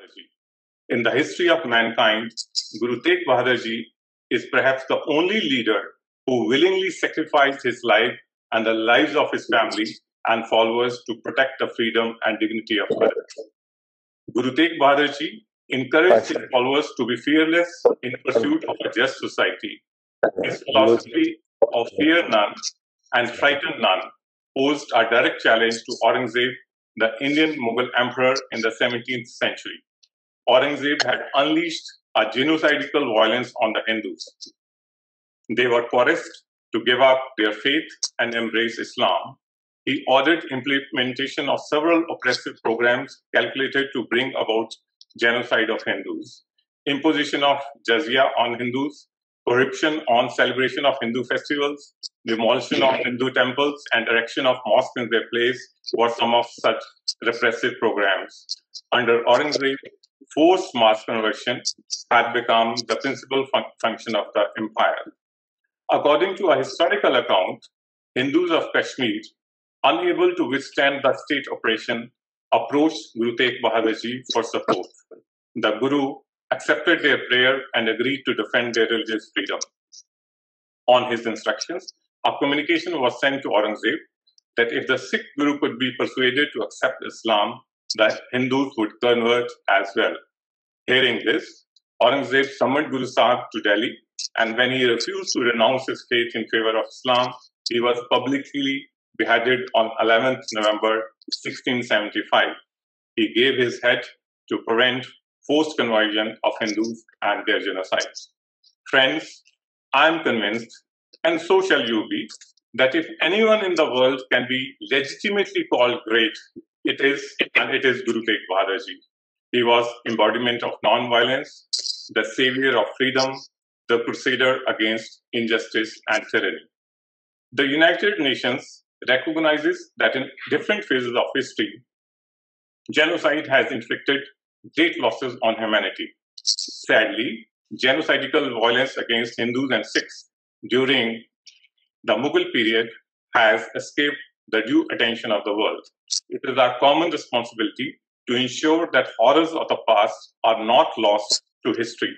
Bahadur. In the history of mankind, Guru Tegh Bahadur is perhaps the only leader who willingly sacrificed his life and the lives of his family and followers to protect the freedom and dignity of others. Guru Tegh Bahadur encouraged his followers to be fearless in pursuit of a just society. His philosophy of fear none and frighten none posed a direct challenge to Aurangzeb, the Indian Mughal emperor in the 17th century. Aurangzeb had unleashed a genocidal violence on the Hindus. They were coerced to give up their faith and embrace Islam. He ordered implementation of several oppressive programs calculated to bring about genocide of Hindus, imposition of jizya on Hindus, prohibition on celebration of Hindu festivals, demolition of Hindu temples, and erection of mosques in their place were some of such repressive programs. Under Aurangzeb, forced mass conversion had become the principal function of the empire. According to a historical account, Hindus of Kashmir, unable to withstand the state oppression, approached Guru Tegh Bahadur for support. The Guru accepted their prayer and agreed to defend their religious freedom. On his instructions, a communication was sent to Aurangzeb that if the Sikh Guru could be persuaded to accept Islam, the Hindus would convert as well. Hearing this, Aurangzeb summoned Guru Sahib to Delhi, and when he refused to renounce his faith in favor of Islam, he was publicly beheaded on 11th November 1675. He gave his head to prevent forced conversion of Hindus and their genocides. Friends, I am convinced, and so shall you be, that if anyone in the world can be legitimately called great, it is Guru Tegh Bahadur. He was embodiment of non-violence, the savior of freedom, the crusader against injustice and tyranny. The United Nations recognizes that in different phases of history, genocide has inflicted great losses on humanity. Sadly, genocidal violence against Hindus and Sikhs during the Mughal period has escaped the due attention of the world. It is our common responsibility to ensure that horrors of the past are not lost to history.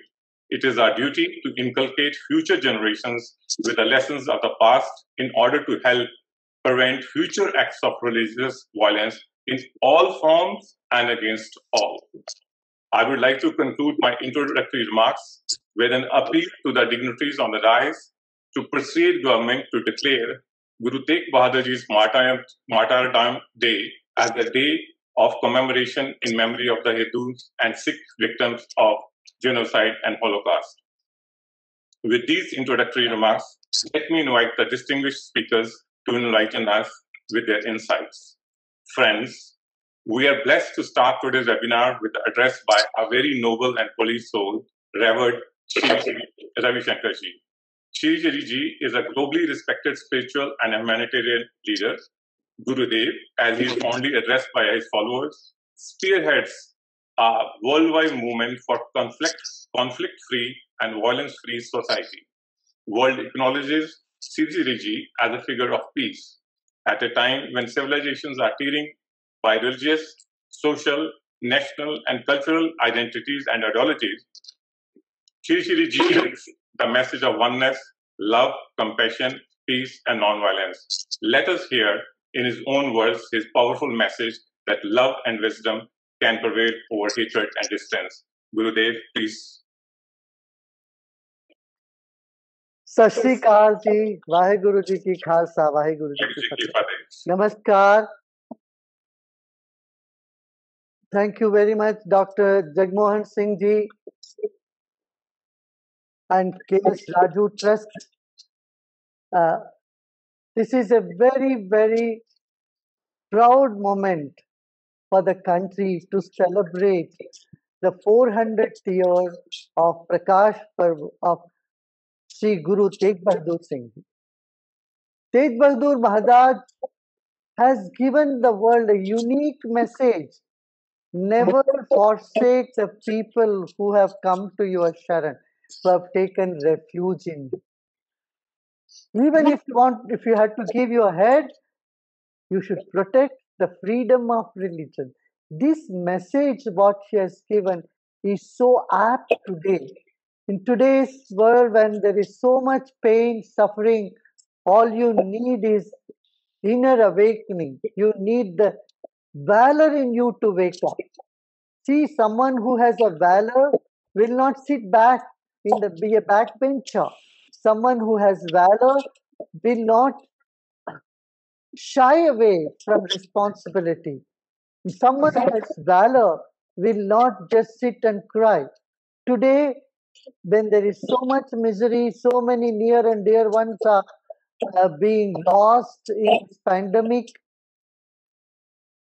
It is our duty to inculcate future generations with the lessons of the past in order to help prevent future acts of religious violence in all forms and against all. I would like to conclude my introductory remarks with an appeal to the dignitaries on the dais to persuade government to declare Guru Tegh Bahadur's Martyrdom Day as the day of commemoration in memory of the Hindus and Sikh victims of genocide and Holocaust. With these introductory remarks, let me invite the distinguished speakers to enlighten us with their insights. Friends, we are blessed to start today's webinar with the address by a very noble and holy soul, Revered Ravi Shankar ji. Shri ji is a globally respected spiritual and humanitarian leader. Gurudev, as he is fondly addressed by his followers, spearheads a worldwide movement for conflict-free and violence-free society. World acknowledges Shri ji as a figure of peace at a time when civilizations are tearing by religious, social, national, and cultural identities and ideologies. Shri ji brings the message of oneness, love, compassion, peace, and non-violence. Let us hear in his own words his powerful message that love and wisdom can prevail over hatred and distance. Gurudev, please. Sat Shri Akal ji, Vaheguru ji ki Khalsa, Vaheguru ji ki Fateh. Namaskar. Thank you very much, Dr. Jagmohan Singh ji and KS Raju Trust. This is a very, very proud moment for the country to celebrate the 400th year of Prakash Parv of Sri Guru Tegh Bahadur Singh. Tegh Bahadur Maharaj has given the world a unique message. Never forsake the people who have come to your Sharan, who have taken refuge in you. Even if you had to give your head, you should protect the freedom of religion. This message, what she has given, is so apt today. In today's world, when there is so much pain, suffering, all you need is inner awakening. You need the valor in you to wake up. See, someone who has a valor will not sit back in the be a backbencher. Someone who has valor will not shy away from responsibility. Someone who has valor will not just sit and cry. Today, when there is so much misery, so many near and dear ones are being lost in this pandemic,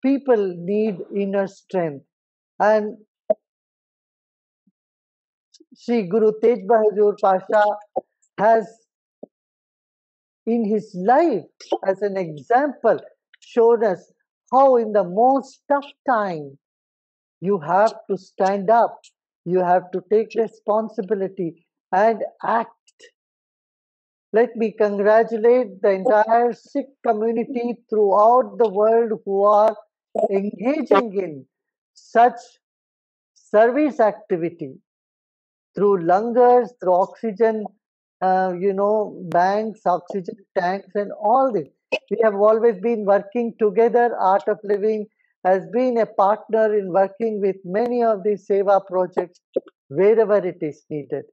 people need inner strength. And Sri Guru Tegh Bahadur Pasha has, in his life, as an example, shown us how, in the most tough time, you have to stand up, you have to take responsibility and act. Let me congratulate the entire Sikh community throughout the world who are engaging in such service activity through lungers, through oxygen, banks, oxygen tanks, and all this. We have always been working together. Art of Living has been a partner in working with many of these Seva projects wherever it is needed.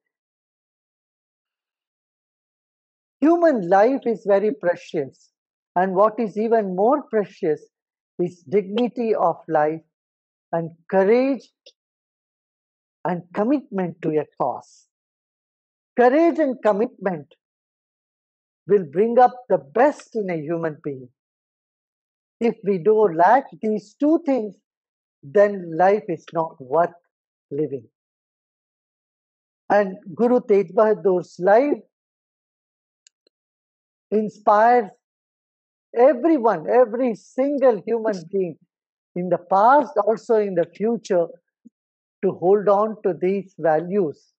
Human life is very precious, and what is even more precious is dignity of life and courage and commitment to a cause. Courage and commitment will bring up the best in a human being. If we do lack these two things, then life is not worth living. And Guru Tegh Bahadur's life inspires everyone, every single human being in the past, also in the future, to hold on to these values.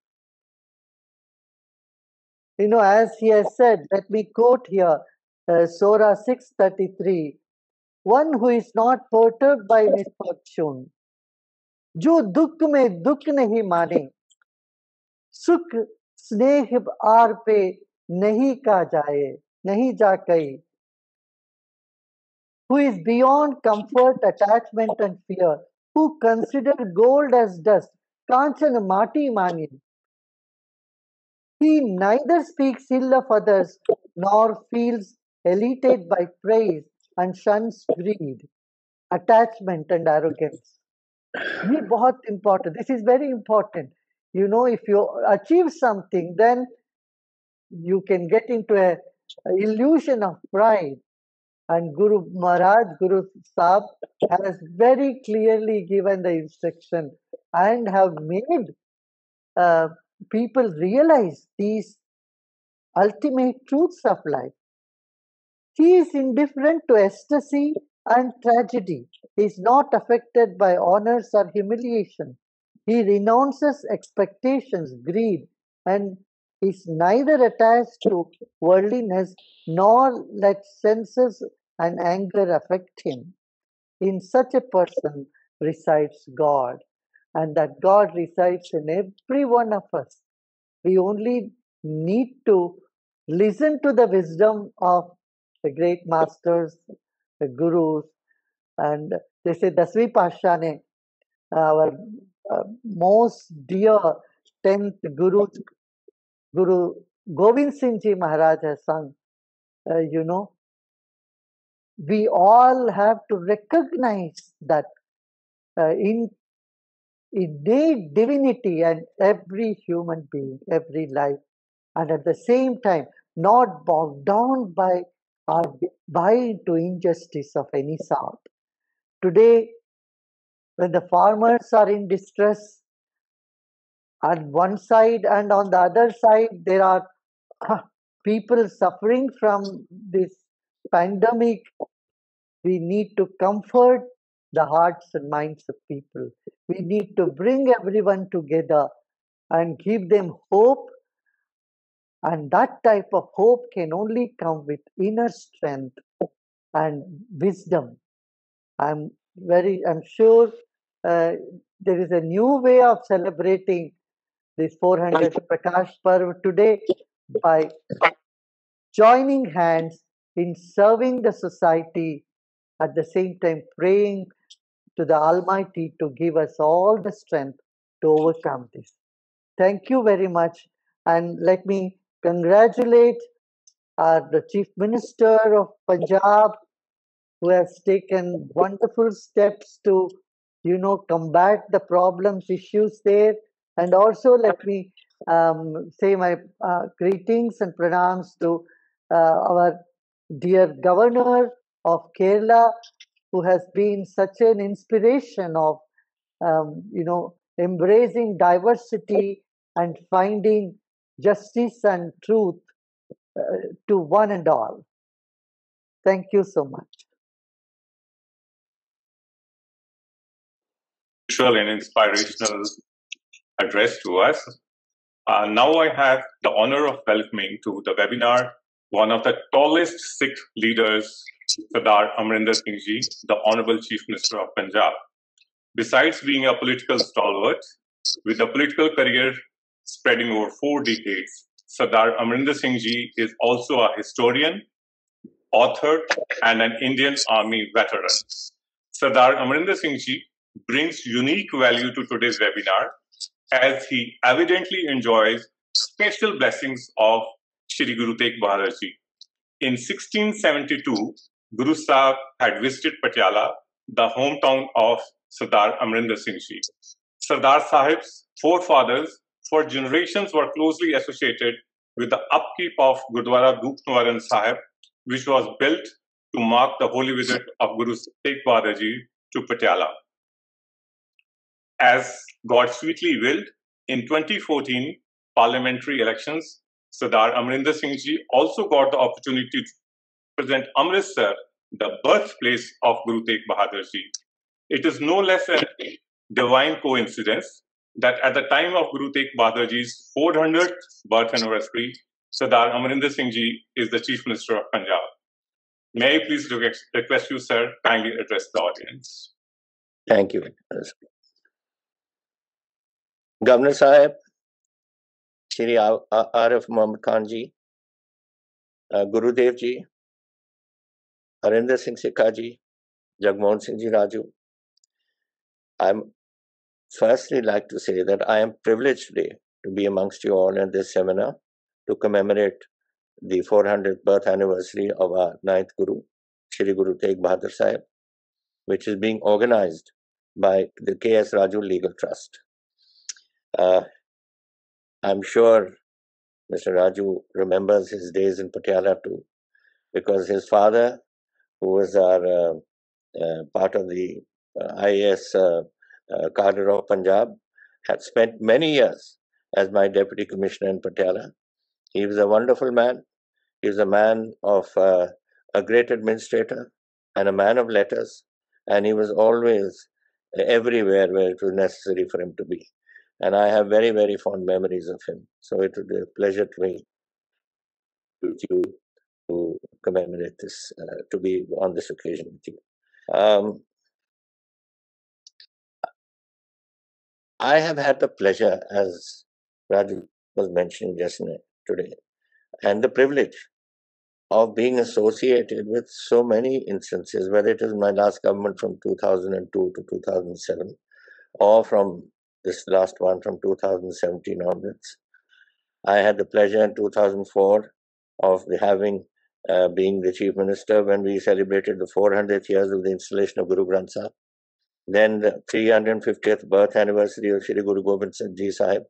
As he has said, let me quote here Surah 633, one who is not perturbed by misfortune, जो दुख में दुख नहीं माने, सुख स्नेह are पे नहीं का जाए, नहीं जा कई, who is beyond comfort, attachment, and fear, who consider gold as dust, kanchan mati mani. He neither speaks ill of others nor feels elated by praise and shuns greed, attachment, and arrogance. ये बहुत important. This is very important. If you achieve something, then you can get into a illusion of pride. And Guru Maharaj, Guru Sahib has very clearly given the instruction and have made uh, people realize these ultimate truths of life. He is indifferent to ecstasy and tragedy. He is not affected by honors or humiliation. He renounces expectations, greed, and is neither attached to worldliness nor let senses and anger affect him. In such a person resides God, and that God resides in every one of us. We only need to listen to the wisdom of the great masters, the gurus, and they say Dasvi Pasha ne, our most dear 10th Guru Govind Singh Ji Maharaj has sung, uh, you know, we all have to recognize that in innate divinity and every human being, every life, and at the same time not bogged down by or buy into injustice of any sort. Today, when the farmers are in distress on one side and on the other side, there are people suffering from this pandemic, we need to comfort the hearts and minds of people. We need to bring everyone together and give them hope. And that type of hope can only come with inner strength and wisdom. I'm sure uh, there is a new way of celebrating this 400th Prakash Parv today by joining hands in serving the society, at the same time praying to the Almighty to give us all the strength to overcome this. Thank you very much, and let me congratulate the Chief Minister of Punjab, who has taken wonderful steps to, combat the problems, issues there. And also, let me say my greetings and pranams to our dear Governor of Kerala, who has been such an inspiration of, embracing diversity and finding justice and truth to one and all. Thank you so much. And inspirational address to us. Now I have the honor of welcoming to the webinar one of the tallest Sikh leaders, Sardar Amarinder Singh Ji, the Honorable Chief Minister of Punjab. Besides being a political stalwart, with a political career spreading over 4 decades, Sardar Amarinder Singh Ji is also a historian, author, and an Indian Army veteran. Sardar Amarinder Singh Ji brings unique value to today's webinar as he evidently enjoys special blessings of Shri Guru Tegh Bahadur Ji. In 1672, Guru Sahib had visited Patiala, the hometown of Sardar Amarinder Singh Ji. Sardar Sahib's forefathers for generations were closely associated with the upkeep of Gurdwara Dup Nivaran Sahib, which was built to mark the holy visit of Guru Tegh Bahadur Ji to Patiala. As God sweetly willed, in 2014 parliamentary elections, Sardar Amarinder Singh Ji also got the opportunity to represent Amritsar, the birthplace of Guru Tegh Bahadur Ji. It is no less a divine coincidence that at the time of Guru Tegh Bahadur Ji's 400th birth anniversary, Sardar Amarinder Singh Ji is the Chief Minister of Punjab. May I please request you, sir, kindly address the audience. Thank you. Governor Sahib, Shri Arif Mohammad Khan Ji, Gurudev Ji, Harinder Singh Sikka Ji, Jagmohan Singh Ji Raju. I'm firstly like to say that I am privileged today to be amongst you all in this seminar to commemorate the 400th birth anniversary of our 9th Guru, Shri Guru Tegh Bahadur Sahib, which is being organized by the K.S. Raju Legal Trust. I'm sure Mr. Raju remembers his days in Patiala too, because his father, who was our part of the IAS cadre of Punjab, had spent many years as my deputy commissioner in Patiala. He was a wonderful man. He was a man of a great administrator and a man of letters, and he was always everywhere where it was necessary for him to be. And I have very, very fond memories of him. So it would be a pleasure to me to commemorate this, to be on this occasion with you. I have had the pleasure, as Raju was mentioning just today, and the privilege of being associated with so many instances, whether it is my last government from 2002 to 2007, or from this last one from 2017 onwards. I had the pleasure in 2004 of being the Chief Minister when we celebrated the 400th years of the installation of Guru Granth Sahib. Then the 350th birth anniversary of Shri Guru Gobind Singh Ji Sahib.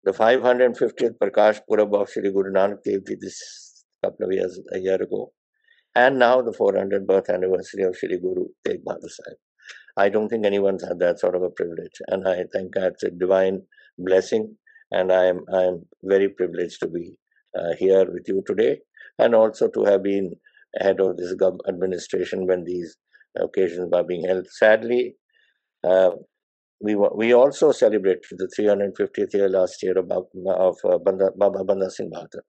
The 550th Prakash Purab of Shri Guru Nanak Dev Ji this couple of years, a year ago. And now the 400th birth anniversary of Shri Guru Tegh Bahadur Sahib. I don't think anyone's had that sort of a privilege, and I think it's a divine blessing, and I am very privileged to be here with you today, and also to have been head of this administration when these occasions are being held. Sadly, we also celebrated the 350th year last year of Baba Banda Singh Bahadur.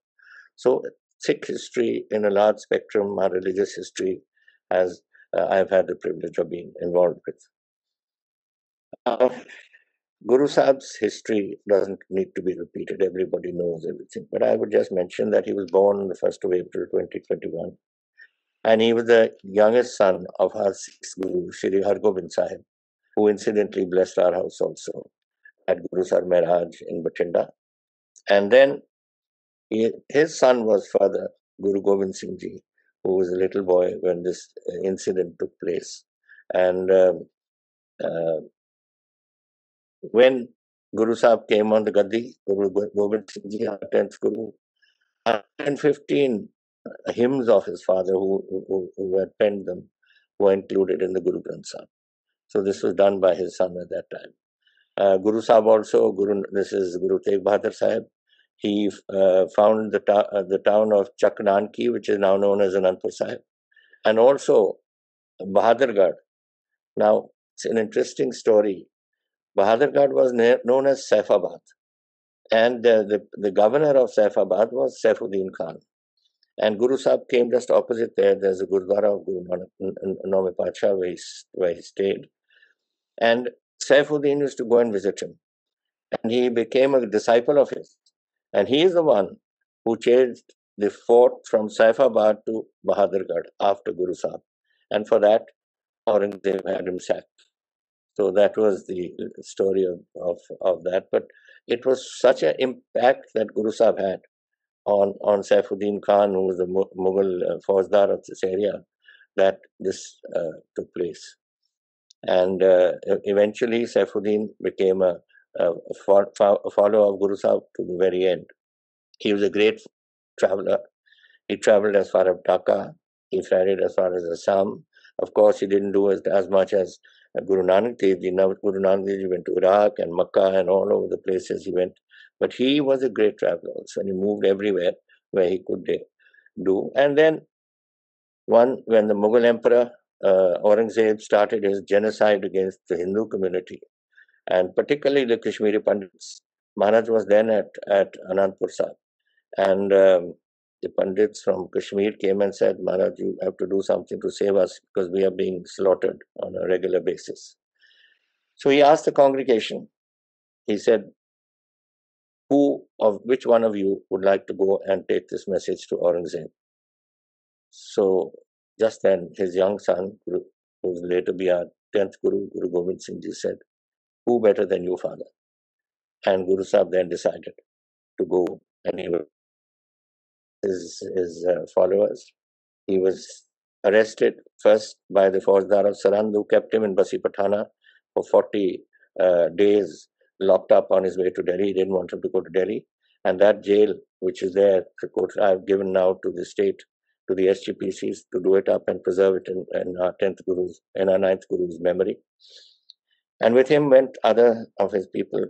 So Sikh history in a large spectrum, our religious history, as I've had the privilege of being involved with. Guru Sahib's history doesn't need to be repeated. Everybody knows everything. But I would just mention that he was born on the 1st of April 2021. And he was the youngest son of our sixth Guru, Shri Hargobind Sahib, who incidentally blessed our house also at Guru Sar Maharaj in Bathinda. And then his son was Father Guru Gobind Singh Ji, who was a little boy when this incident took place. And when Guru Sahib came on the Gaddi, Guru Gobind Singh Ji, our 10th Guru, 115 hymns of his father who had penned them were included in the Guru Granth Sahib. So this was done by his son at that time. Guru Sahib also, this is Guru Tegh Bahadur Sahib. He founded the town of Chaknanki, which is now known as Anandpur Sahib, and also Bahadurgarh. Now, it's an interesting story. Bahadurgarh was known as Saifabad, and the governor of Saifabad was Saifuddin Khan. And Guru Sahib came just opposite there. There's a Gurudwara of Guru Nanak Pacha where he stayed. And Saifuddin used to go and visit him. And he became a disciple of his. And he is the one who changed the fort from Saifabad to Bahadurgarh after Guru Sahib. And for that, Aurangzeb had him sacked. So that was the story of that. But it was such an impact that Guru Sahib had on Saifuddin Khan, who was the Mughal Fauzdar of this area, that this took place. And eventually Saifuddin became a follower of Guru Sahib to the very end. He was a great traveler. He traveled as far as Dhaka. He traveled as far as Assam. Of course, he didn't do as much as Guru Nanak Dev Ji. Now, Guru Nanak Dev Ji went to Iraq and Makkah and all over the places he went. But he was a great traveler also, and he moved everywhere where he could do. And then when the Mughal Emperor Aurangzeb started his genocide against the Hindu community, and particularly the Kashmiri Pandits, Maharaj was then at Anandpur Sahib. And the Pandits from Kashmir came and said, Maharaj, you have to do something to save us because we are being slaughtered on a regular basis. So he asked the congregation, he said, which one of you would like to go and take this message to Aurangzeb? So just then his young son, who would later be our 10th Guru, Guru Gobind Singh Ji, said, who better than you, father? And Guru Sahib then decided to go, and he was his followers. He was arrested first by the Fauzdar of Sarand, who kept him in Basi Patana for 40 days, locked up on his way to Delhi. He didn't want him to go to Delhi. And that jail, which is there, I've given now to the state, to the SGPCs, to do it up and preserve it in our 10th Guru's, in our 9th Guru's memory. And with him went other of his people,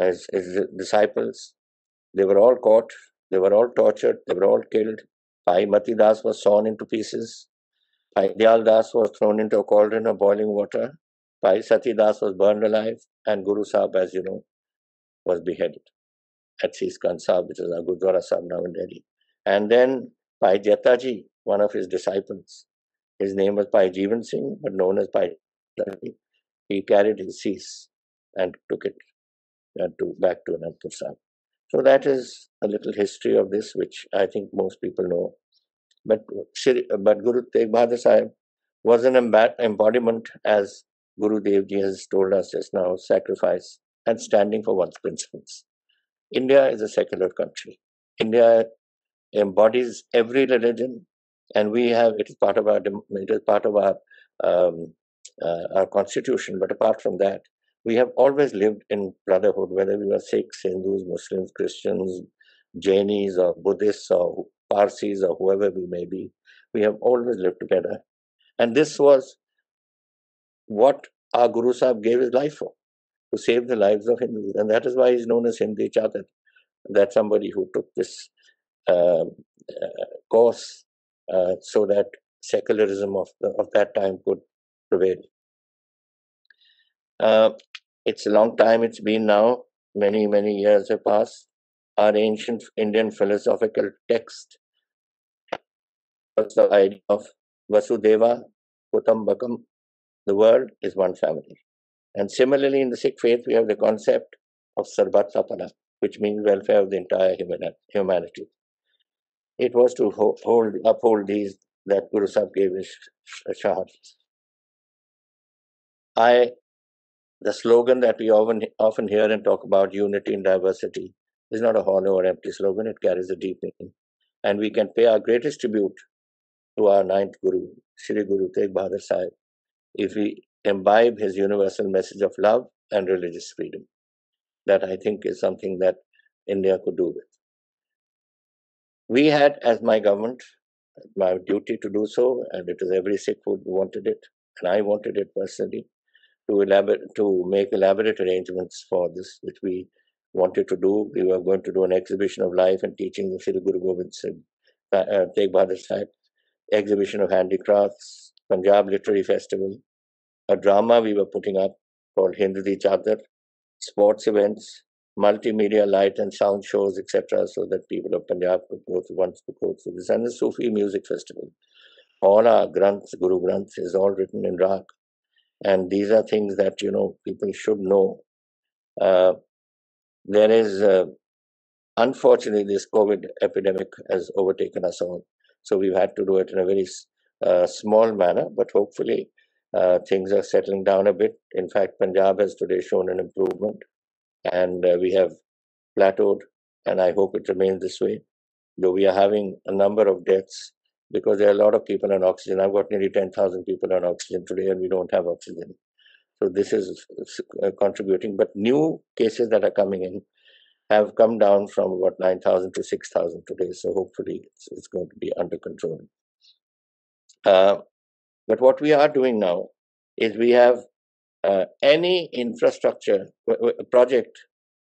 his disciples. They were all caught, they were all tortured, they were all killed. Bhai Mati Das was sawn into pieces. Bhai Dayal Das was thrown into a cauldron of boiling water. Bhai Sati Das was burned alive. And Guru Sahib, as you know, was beheaded at Sikka Sahib, which is our Gurdwara Sahib now in Delhi. And then Bhai Jetaji, one of his disciples, his name was Bhai Jeevan Singh, but known as Bhai Jetaji, he carried his cease and took it back to Anandpur Sahib. So that is a little history of this, which I think most people know. But Guru Tegh Bahadur Sahib was an embodiment, as Gurudev Ji has told us just now, sacrifice and standing for one's principles. India is a secular country. India embodies every religion, and it is part of our constitution. But apart from that, we have always lived in brotherhood, whether we were Sikhs, Hindus, Muslims, Christians, Jainis, or Buddhists, or Parsis, or whoever we may be. We have always lived together. And this was what our Guru Sahib gave his life for, to save the lives of Hindus. And that is why he's known as Hindi Chadar, that somebody who took this course so that secularism of that time could prevail. It's a long time it's been now, many, many years have passed. Our ancient Indian philosophical text was the idea of Vasudeva Kutumbakam. The world is one family. And similarly, in the Sikh faith, we have the concept of Sarbat Sapana, which means welfare of the entire humanity. It was to uphold these that Guru Sahib gave his shahadat. The slogan that we often hear and talk about, unity in diversity, is not a hollow or empty slogan. It carries a deep meaning. And we can pay our greatest tribute to our ninth Guru, Shri Guru Tegh Bahadur Sahib, if we imbibe his universal message of love and religious freedom. That, I think, is something that India could do with. We had, as my government, my duty to do so, and it is every Sikh who wanted it, and I wanted it personally, to make elaborate arrangements for this, which we wanted to do. We were going to do an exhibition of life and teaching of Sri Guru Gobind Singh, Tegh Bahadur Sahib, exhibition of handicrafts, Punjab Literary Festival, a drama we were putting up called Hindi Chadar, sports events, multimedia light and sound shows, etc., so that people of Punjab could go through this, and the Sufi music festival. All our granths, Guru Granth, is all written in Rag. And these are things that, people should know. There is, unfortunately, this COVID epidemic has overtaken us all. So we've had to do it in a very small manner, but hopefully things are settling down a bit. In fact, Punjab has today shown an improvement, and we have plateaued, and I hope it remains this way. Though we are having a number of deaths because there are a lot of people on oxygen. I've got nearly 10,000 people on oxygen today, and we don't have oxygen. So this is contributing. But new cases that are coming in have come down from about 9,000 to 6,000 today. So hopefully it's going to be under control. But what we are doing now is we have any infrastructure project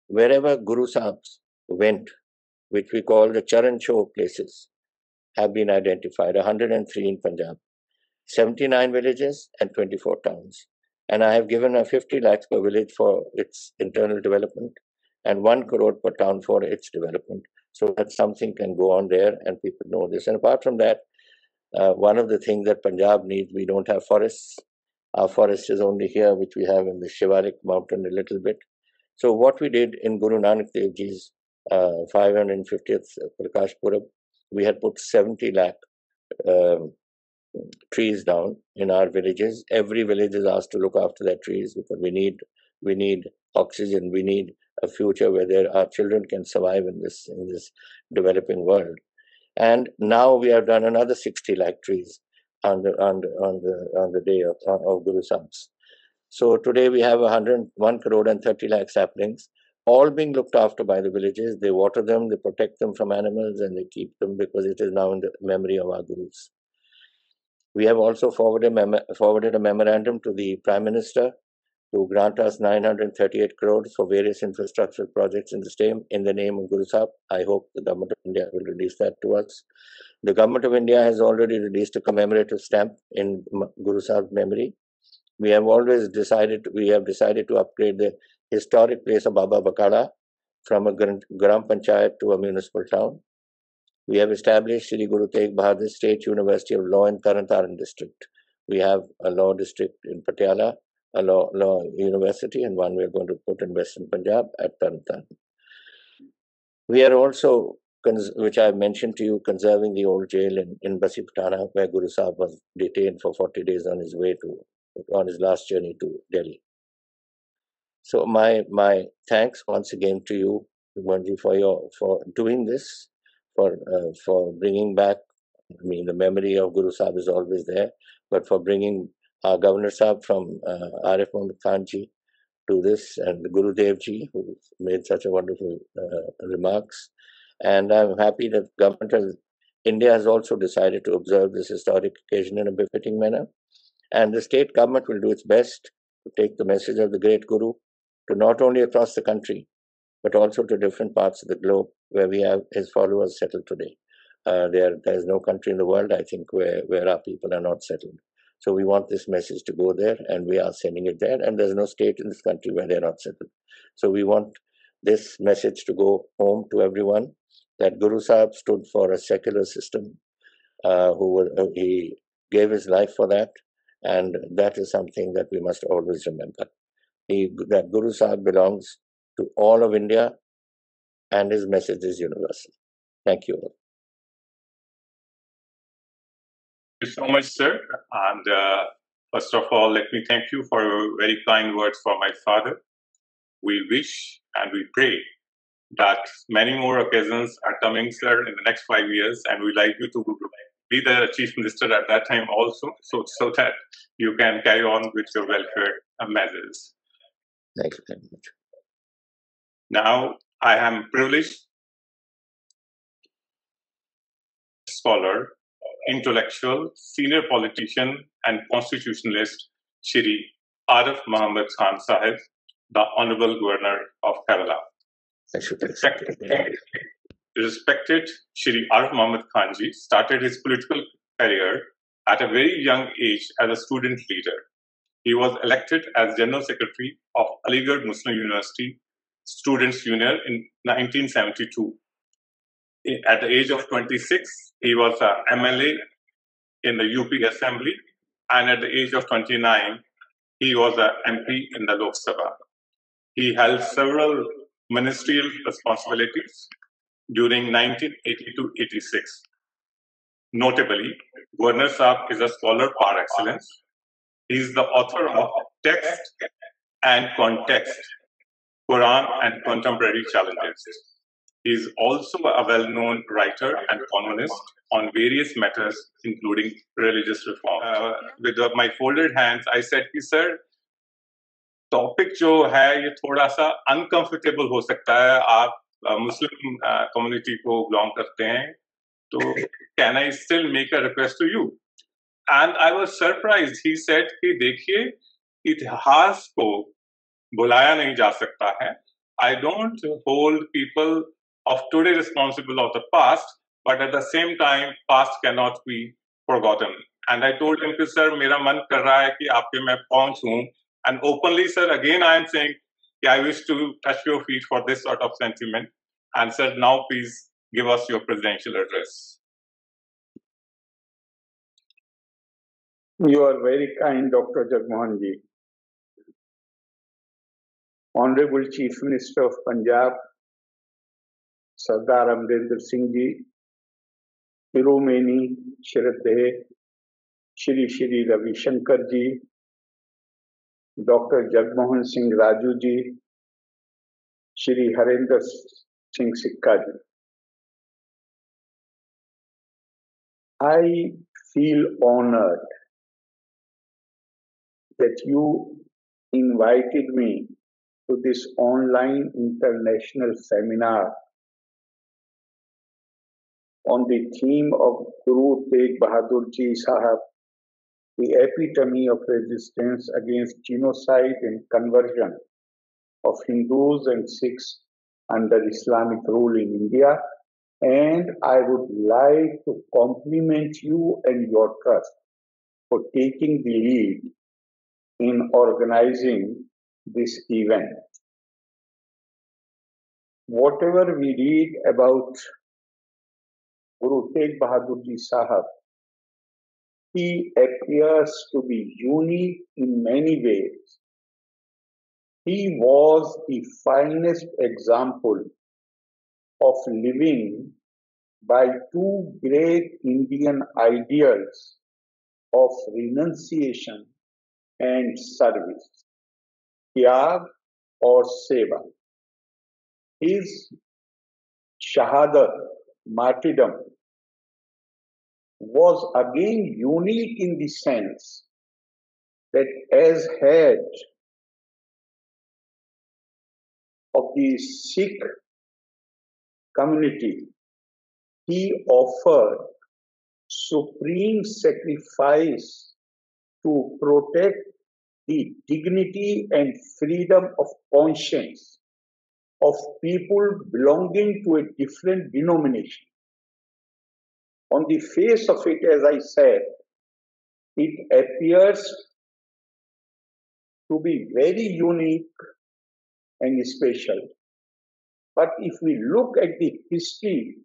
wherever Guru Sahibs went, which we call the Charan Show places, have been identified, 103 in Punjab, 79 villages and 24 towns. And I have given a 50 lakhs per village for its internal development and 1 crore per town for its development, so that something can go on there and people know this. And apart from that, one of the things that Punjab needs, we don't have forests. Our forest is only here, which we have in the Shivalik mountain a little bit. So what we did in Guru Nanak Dev Ji's 550th Prakash Purab, we had put 70 lakh trees down in our villages. Every village is asked to look after their trees because we need oxygen. We need a future where our children can survive in this developing world. And now we have done another 60 lakh trees on the day of Guru Sahib's. So today we have 101 crore and 30 lakh saplings, all being looked after by the villages. They water them, they protect them from animals, and they keep them because it is now in the memory of our Gurus. We have also forwarded a memorandum to the Prime Minister to grant us 938 crores for various infrastructure projects in the name of Guru Sahib. I hope the Government of India will release that to us. The Government of India has already released a commemorative stamp in Guru Sahib's memory. We have decided to upgrade the historic place of Baba Bakala from a Gram Panchayat to a municipal town. We have established Shri Guru Tegh Bahadur State University of Law in Taran district. We have a law district in Patiala, a law university, and one we are going to put in Western Punjab at Taran. We are also, which I mentioned to you, conserving the old jail in Basi Patana, where Guru Sahib was detained for 40 days on his last journey to Delhi. So my thanks once again to you, Manji, for doing this, for bringing back. I mean, the memory of Guru Sahib is always there, but for bringing our Governor Sahib from Arif Mohammad Khan ji to this, and Gurudev ji, who made such a wonderful remarks. And I'm happy that Government of India has also decided to observe this historic occasion in a befitting manner. And the state government will do its best to take the message of the great Guru to not only across the country, but also to different parts of the globe where we have his followers settled today. There is no country in the world, I think, where our people are not settled. So we want this message to go there, and we are sending it there. And there's no state in this country where they're not settled. So we want this message to go home to everyone, that Guru Sahib stood for a secular system. He gave his life for that, and that is something that we must always remember. that Guru Sahib belongs to all of India and his message is universal. Thank you all. Thank you so much, sir. And first of all, let me thank you for your very kind words for my father. We wish and we pray that many more occasions are coming, sir, in the next 5 years, and we'd like you to be the chief minister at that time also, so that you can carry on with your welfare measures. Thank you very much. Now, I am privileged scholar, intellectual, senior politician, and constitutionalist, Shri Arif Mohammad Khan Sahib, the Honorable Governor of Kerala. Respected Shri Arif Mohammad Khan ji started his political career at a very young age as a student leader. He was elected as General Secretary of Aligarh Muslim University Students' Union in 1972. At the age of 26, he was an MLA in the UP Assembly, and at the age of 29, he was an MP in the Lok Sabha. He held several ministerial responsibilities during 1980 to 86. Notably, Governor Saab is a scholar par excellence. He is the author of Text and Context, Quran and Contemporary Challenges. He is also a well-known writer and columnist on various matters, including religious reform. With my folded hands, I said, sir, topic जो है ये थोड़ा सा uncomfortable हो सकता है, आप Muslim community को बिलोंग करते हैं, तो can I still make a request to you? And I was surprised, he said कि देखिए इतिहास को भुलाया नहीं जा सकता है. I don't hold people of today responsible of the past, but at the same time, past cannot be forgotten. And I told him, sir, मेरा मन कर रहा है कि आपके मैं पहुंचूं. And openly, sir, again I am saying, I wish to touch your feet for this sort of sentiment. And sir, now please give us your presidential address. You are very kind, Dr. Jagmohan ji. Honorable Chief Minister of Punjab, Sardar Amarinder Singh ji, Shiromani Shraddhe, Shri Ravi Shankar ji, Dr. Jagmohan Singh Raju ji, Shri Harinder Singh Sikka ji. I feel honored that you invited me to this online international seminar on the theme of Guru Tegh Bahadur ji Sahab, the epitome of resistance against genocide and conversion of Hindus and Sikhs under Islamic rule in India. And I would like to compliment you and your trust for taking the lead in organizing this event. Whatever we read about Guru Tegh Bahadur ji Sahab, he appears to be unique in many ways. He was the finest example of living by two great Indian ideals of renunciation and service, Tyag or Seva. His Shahadat, martyrdom, was again unique in the sense that as head of the Sikh community, he offered supreme sacrifice to protect the dignity and freedom of conscience of people belonging to a different denomination. On the face of it, as I said, it appears to be very unique and special. But if we look at the history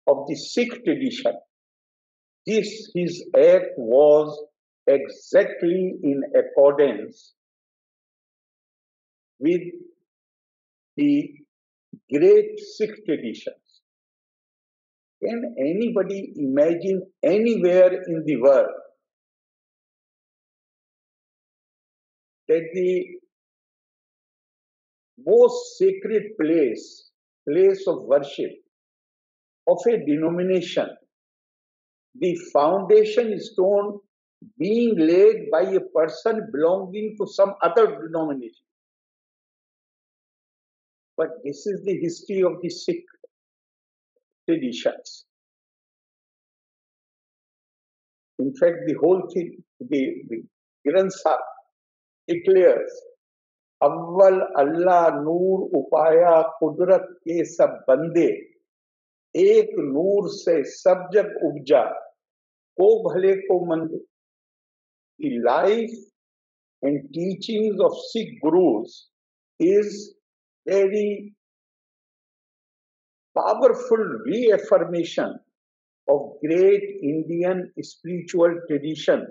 of the Sikh tradition, his act was exactly in accordance with the great Sikh traditions. Can anybody imagine anywhere in the world that the most sacred place of worship of a denomination, the foundation stone being laid by a person belonging to some other denomination? But this is the history of the Sikh traditions. In fact, the whole thing, the Granth Sahib declares, अव्वल अल्लाह नूर उपाया कुदरत के सब बंदे, एक नूर से सब जग उपजा, को भले को मंदे. The life and teachings of Sikh Gurus is very powerful reaffirmation of great Indian spiritual tradition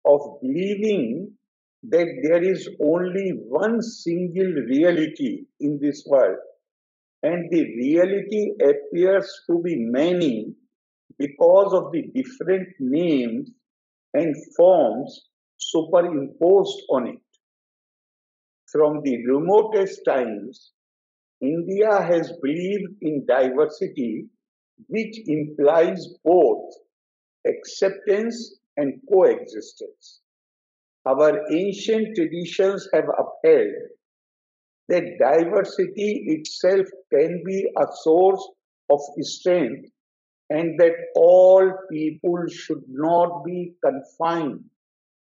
of believing that there is only one single reality in this world, and the reality appears to be many because of the different names and forms superimposed on it. From the remotest times, India has believed in diversity, which implies both acceptance and coexistence. Our ancient traditions have upheld that diversity itself can be a source of strength, and that all people should not be confined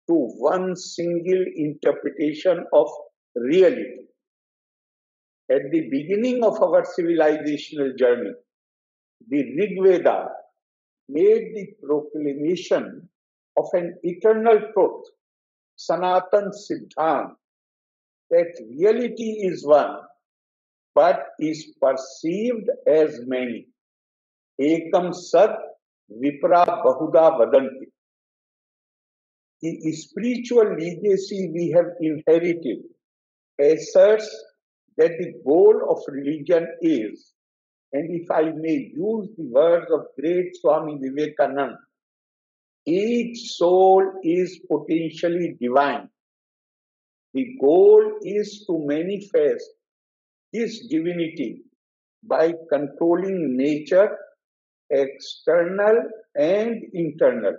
to one single interpretation of reality. At the beginning of our civilizational journey, the Rig Veda made the proclamation of an eternal truth, Sanatan Siddhant, that reality is one, but is perceived as many. Ekam Sat Vipra Bahuda Vadanti. The spiritual legacy we have inherited asserts that the goal of religion is, and if I may use the words of great Swami Vivekananda, each soul is potentially divine. The goal is to manifest this divinity by controlling nature, external and internal.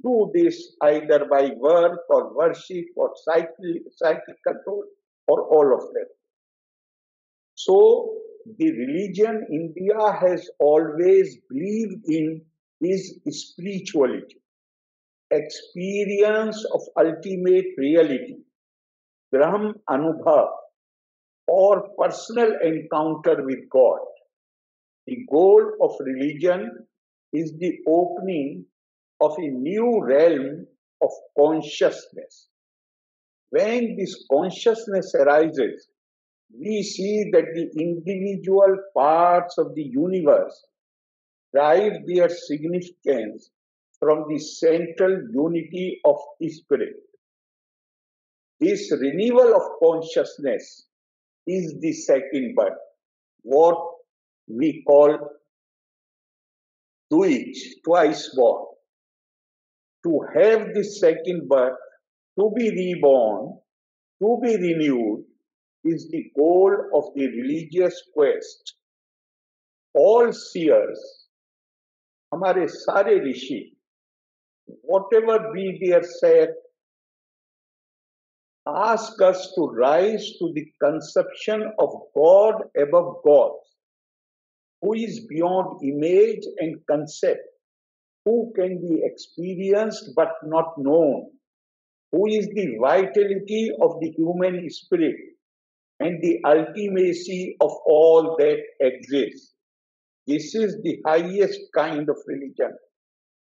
Do this either by work or worship or psychic control or all of them. So, the religion India has always believed in is spirituality, experience of ultimate reality, Brahm Anubhav, or personal encounter with God. The goal of religion is the opening of a new realm of consciousness. When this consciousness arises, we see that the individual parts of the universe derive their significance from the central unity of spirit. This renewal of consciousness is the second birth, what we call twice born. To have this second birth, to be reborn, to be renewed, is the goal of the religious quest. All seers, हमारे सारे ऋषि, whatever be their sect, ask us to rise to the conception of God above gods, who is beyond image and concept, who can be experienced but not known, who is the vitality of the human spirit and the ultimacy of all that exists. This is the highest kind of religion,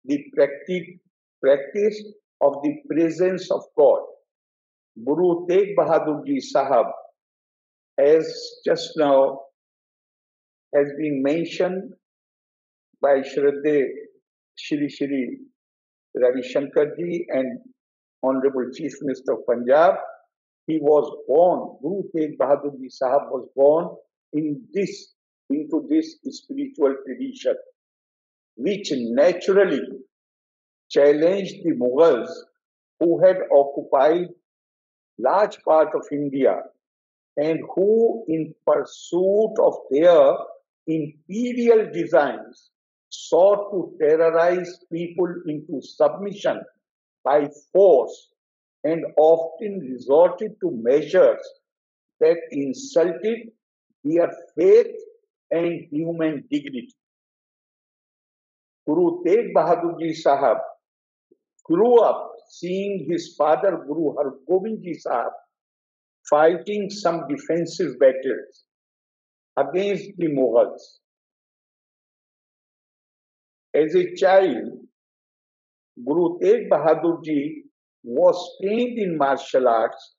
the practice of the presence of God. Guru Tegh Bahadur Ji Sahab, as just now has been mentioned by Shraddhe Shri Ravi Shankar Ji and Honorable Chief Minister of Punjab, he was born, Guru Tegh Bahadur Ji Sahab was born into this spiritual tradition, which naturally challenged the Mughals who had occupied large part of India and who, in pursuit of their imperial designs, sought to terrorize people into submission by force and often resorted to measures that insulted their faith and human dignity. Guru Tegh Bahadur Ji Sahab grew up seeing his father Guru Hargobind Ji Sahab fighting some defensive battles against the Mughals. As a child, Guru Tegh Bahadur Ji was trained in martial arts,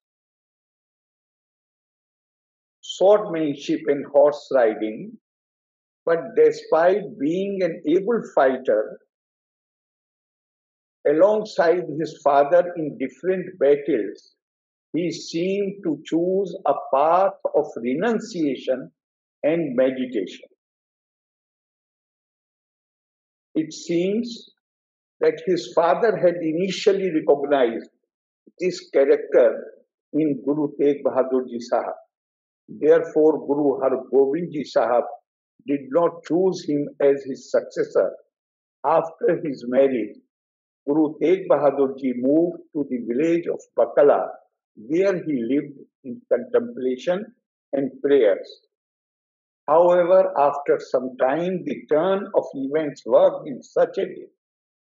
swordsmanship and horse riding, but despite being an able fighter, alongside his father in different battles, he seemed to choose a path of renunciation and meditation. It seems that his father had initially recognized this character in Guru Tegh Bahadur Ji Sahab. Therefore, Guru Hargobind Ji Sahab did not choose him as his successor. After his marriage, Guru Tegh Bahadur Ji moved to the village of Bakala, where he lived in contemplation and prayers. However, after some time, the turn of events worked in such a way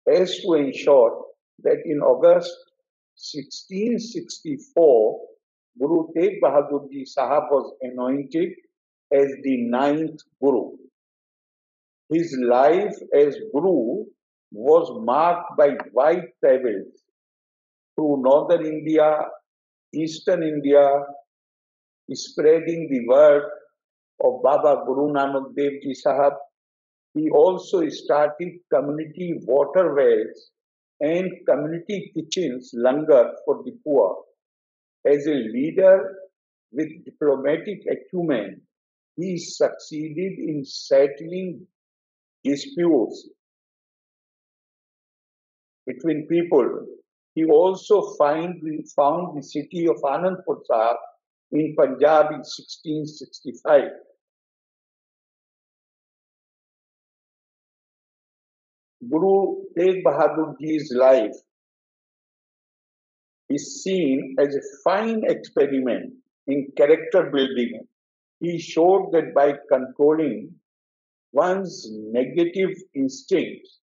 as to ensure that in August 1664, Guru Tegh Bahadur Ji Sahab was anointed as the 9th Guru. His life as Guru was marked by wide travels through northern India, eastern India, spreading the word of Baba Guru Nanak Dev Ji Sahab. He also started community water wells and community kitchens, langar for the poor. As a leader with diplomatic acumen, he succeeded in settling disputes between people. He also found the city of Anandpur Sahib in Punjab in 1665. Guru Tegh Bahadur Ji's life is seen as a fine experiment in character building. He showed that by controlling one's negative instincts,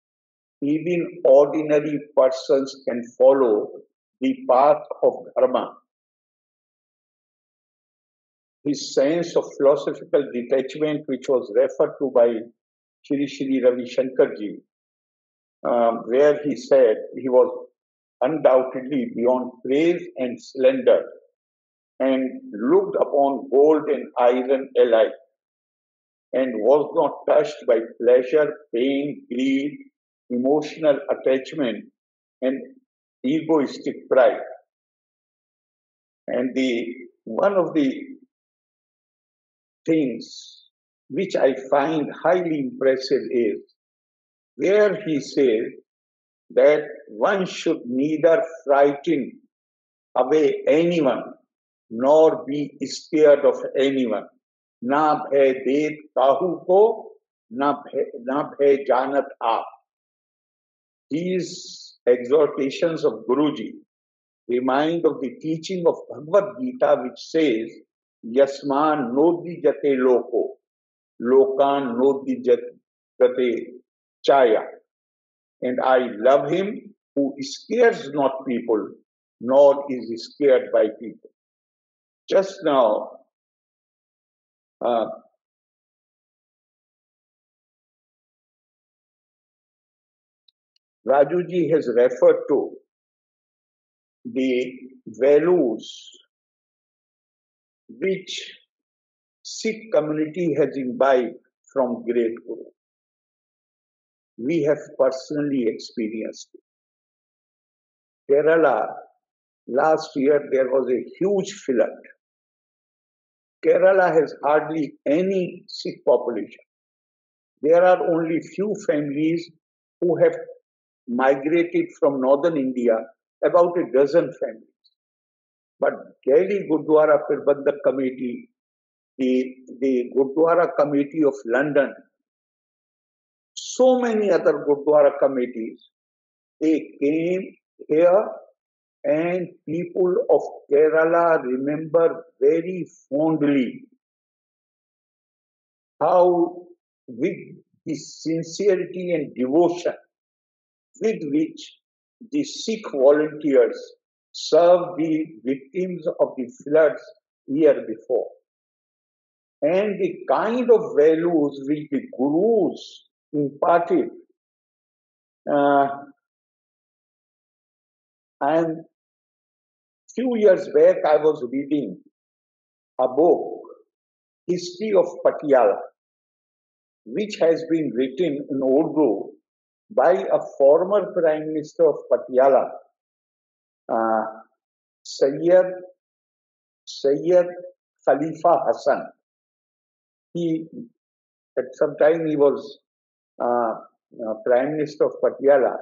even ordinary persons can follow the path of dharma. His sense of philosophical detachment, which was referred to by Shri Ravi Shankar ji, where he said he was undoubtedly beyond praise and slender and looked upon gold and iron alike and was not touched by pleasure, pain, greed, emotional attachment and egoistic pride. And one of the things which I find highly impressive is where he says that one should neither frighten away anyone nor be scared of anyone. Na bhay det kahu ko, na bhay janat aap. These exhortations of Guruji remind of the teaching of Bhagavad Gita, which says, Yasman nodhi jate loko, lokan nodhi jate chaya. And I love him who scares not people, nor is scared by people. Just now, Raju ji has referred to the values which Sikh community has imbibed from great Guru. We have personally experienced it. Kerala last year there was a huge flood. Kerala has hardly any Sikh population. There are only few families who have migrated from northern India, about a dozen families. But Delhi Gurdwara Prabandhak Committee, the Gurdwara Committee of London, so many other Gurdwara committees, they came here, and people of Kerala remember very fondly how, with the sincerity and devotion with which the Sikh volunteers served the victims of the floods year before, and the kind of values which the gurus imparted. And few years back, I was reading a book, History of Patiala, which has been written in Urdu by a former Prime Minister of Patiala, Sayyid Khalifa Hassan. At some time he was Prime Minister of Patiala,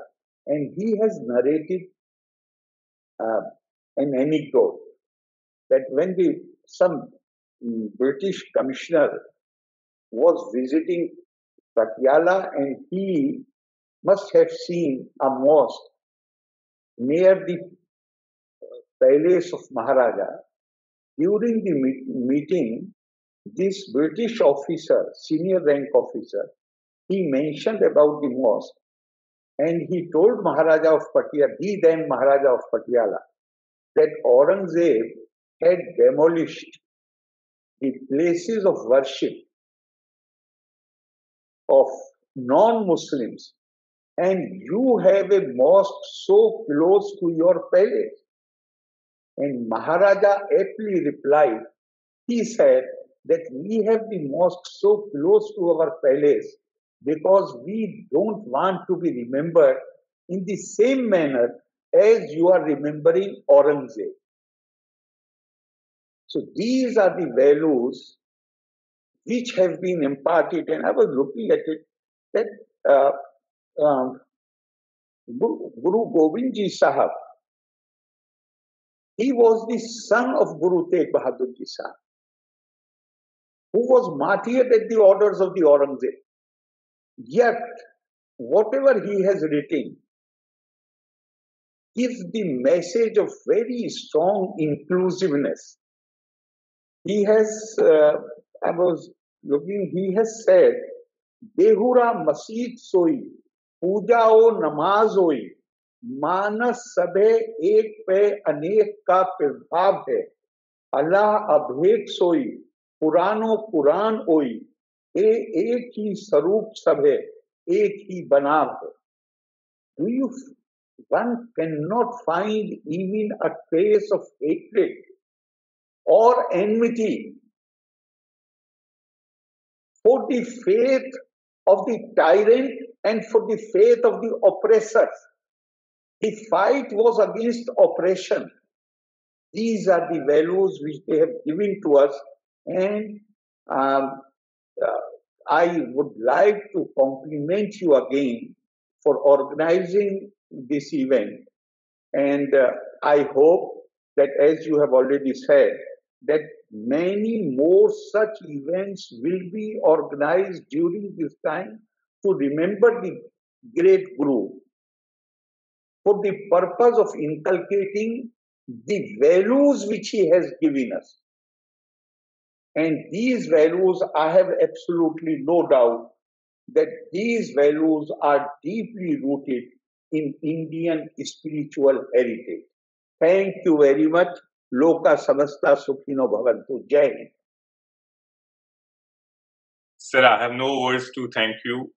and he has narrated an anecdote that when some British commissioner was visiting Patiala, and he must have seen a mosque near the palace of Maharaja. During the meeting, this British officer, senior rank officer, he mentioned about the mosque, and he told Maharaja of Patiala, the then Maharaja of Patiala, that Aurangzeb had demolished the places of worship of non-Muslims, and you have a mosque so close to your palace. And Maharaja aptly replied, he said that we have the mosque so close to our palace because we don't want to be remembered in the same manner as you are remembering Aurangzeb. So these are the values which have been imparted, and I was looking at it that Guru Gobind Ji Sahab, he was the son of Guru Tegh Bahadur Ji Sahab, who was martyred at the orders of the Aurangzeb. Yet, whatever he has written gives the message of very strong inclusiveness. He has, I was looking, he has said, Behura Masjid Soi, Puja o Namaz Oi, मानस सबे एक पे अनेक का प्रभाव है, अल्लाह अभेद सोई, पुरानो पुराण ओई, एक ही स्वरूप सब है, एक ही बनाव है. One cannot find even a trace of hatred or enmity for the faith of the tyrant and for the faith of the oppressors. The fight was against oppression. These are the values which they have given to us, and I would like to compliment you again for organizing this event. And I hope that, as you have already said, that many more such events will be organized during this time to remember the great Guru, for the purpose of inculcating the values which he has given us. And these values, I have absolutely no doubt that these values are deeply rooted in Indian spiritual heritage. Thank you very much. Loka samasta sukhino bhavantu. Jai Hind. Sir, I have no words to thank you.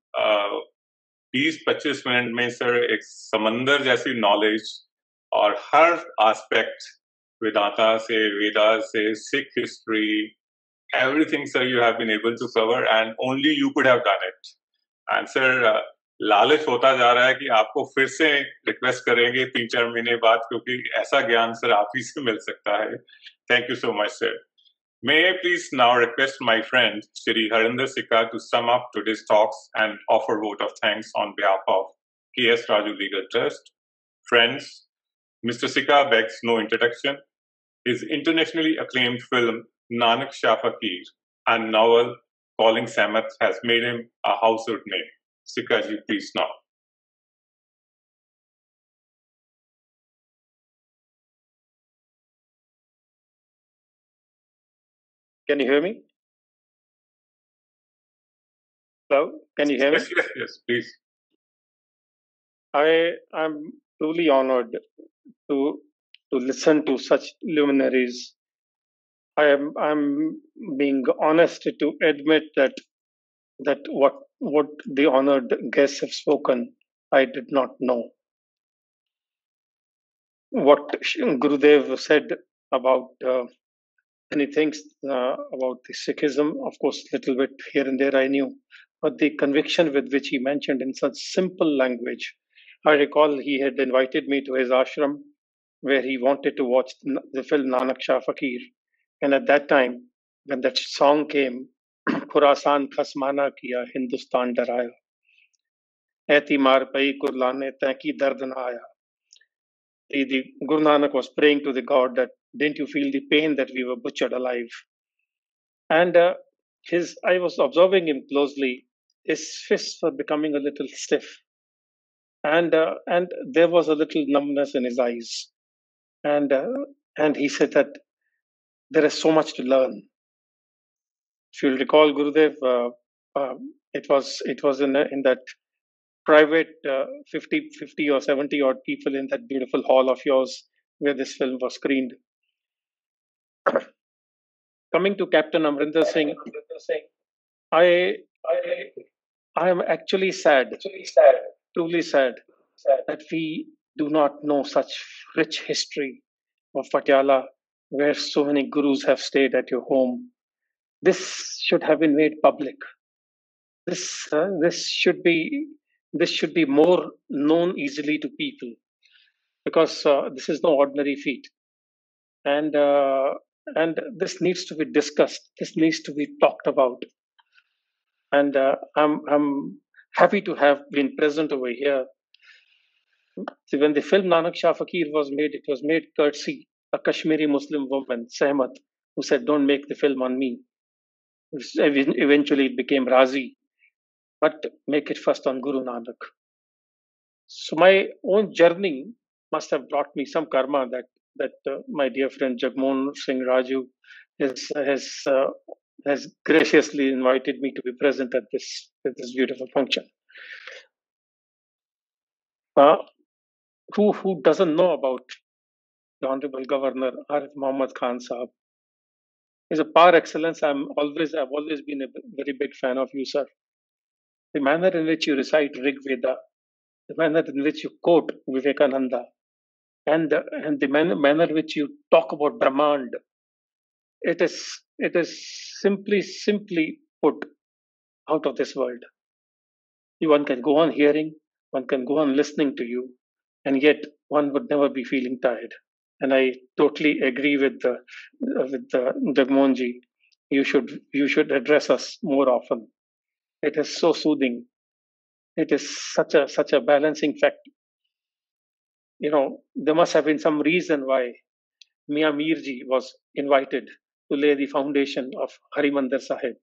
20-25 minute में sir एक समंदर जैसी knowledge और हर aspect, Vedanta से, वेदा से, Sikh history, everything, sir, you have been able to cover, and only you could have done it. And sir, लालच होता जा रहा है कि आपको फिर से रिक्वेस्ट करेंगे 3-4 महीने बाद, क्योंकि ऐसा ज्ञान सर आप ही से मिल सकता है. Thank you so much, sir. May I please now request my friend Shri Harinder Sikka to sum up today's talks and offer vote of thanks on behalf of K.S. Raju Legal Trust. Friends, Mr. Sikka begs no introduction. His internationally acclaimed film Nanak Shah Fakir and novel Calling Samat has made him a household name. Sikka ji, please now. Can you hear me? Hello, can you hear me? Yes, please. I'm truly honored to listen to such luminaries. I'm being honest to admit that what the honored guests have spoken, I did not know. What Gurudev said about many things about the Sikhism, of course, little bit here and there I knew, but the conviction with which he mentioned in such simple language. I recall he had invited me to his ashram where he wanted to watch the film Nanak Shah Fakir. And at that time, when that song came, Khurasan khasmana kiya, Hindustan daraya. Aiti maar pai kurlane taiki dard na aaya. The Guru Nanak was praying to the God that, didn't you feel the pain that we were butchered alive? And I was observing him closely. His fists were becoming a little stiff, and there was a little numbness in his eyes. And he said that there is so much to learn. If you'll recall, Gurudev, it was in that private 50 or 70 odd people in that beautiful hall of yours where this film was screened. Coming to Captain Amarinder Singh, I am actually sad, truly sad, that we do not know such rich history of Patiala, where so many gurus have stayed at your home. This should have been made public. This should be more known easily to people, because this is no ordinary feat, and this needs to be discussed. This needs to be talked about, and I'm happy to have been present over here. See, when the film Nanak Shah Fakir was made, it was made courtesy a Kashmiri Muslim woman, Sehmat, who said, "Don't make the film on me." Eventually, it became Razi, but make it first on Guru Nanak. So my own journey must have brought me some karma that my dear friend Jagmohan Singh Raju has graciously invited me to be present at this beautiful function. Who doesn't know about the Honorable Governor Arif Mohammad Khan Sahab? Is a par excellence. I've always been a very big fan of you, sir. The manner in which you recite Rig Veda, the manner in which you quote Vivekananda, and the manner in which you talk about Brahmand, it is simply put out of this world. One can go on hearing, one can go on listening to you, and yet one would never be feeling tired. And I totally agree with Jagmohan ji. You should address us more often. It is so soothing. It is such a balancing fact. You know, there must have been some reason why Mia Mirji was invited to lay the foundation of Harinder Sahib.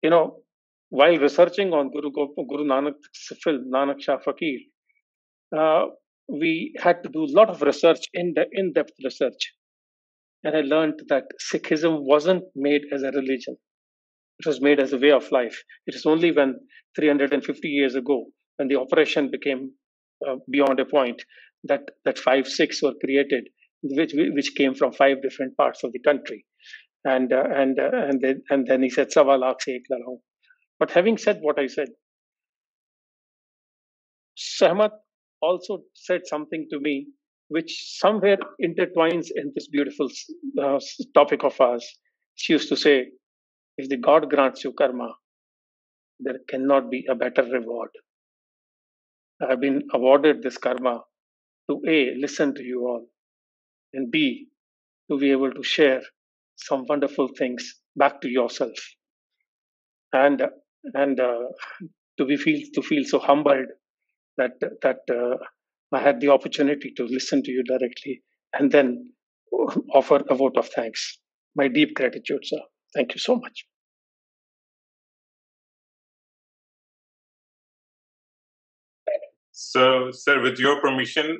You know, while researching on Guru Nanak's film Nanak Shah Fakir, we had to do a lot of research, in-depth research. And I learned that Sikhism wasn't made as a religion. It was made as a way of life. It is only when 350 years ago, when the operation became beyond a point, that 5 Sikhs were created, which came from 5 different parts of the country. And then he said, "Sawa lakh se ek ladau." But having said what I said, Sahmat also said something to me which somewhere intertwines in this beautiful topic of ours. She used to say, if the God grants you karma, there cannot be a better reward. I've been awarded this karma to A, listen to you all, and B, to be able to share some wonderful things back to yourself, and to feel so humbled that I had the opportunity to listen to you directly and then offer a vote of thanks. My deep gratitude, sir. Thank you so much. So, sir, with your permission,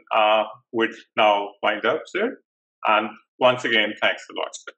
we'd now wind up, sir. And once again, thanks a lot, sir.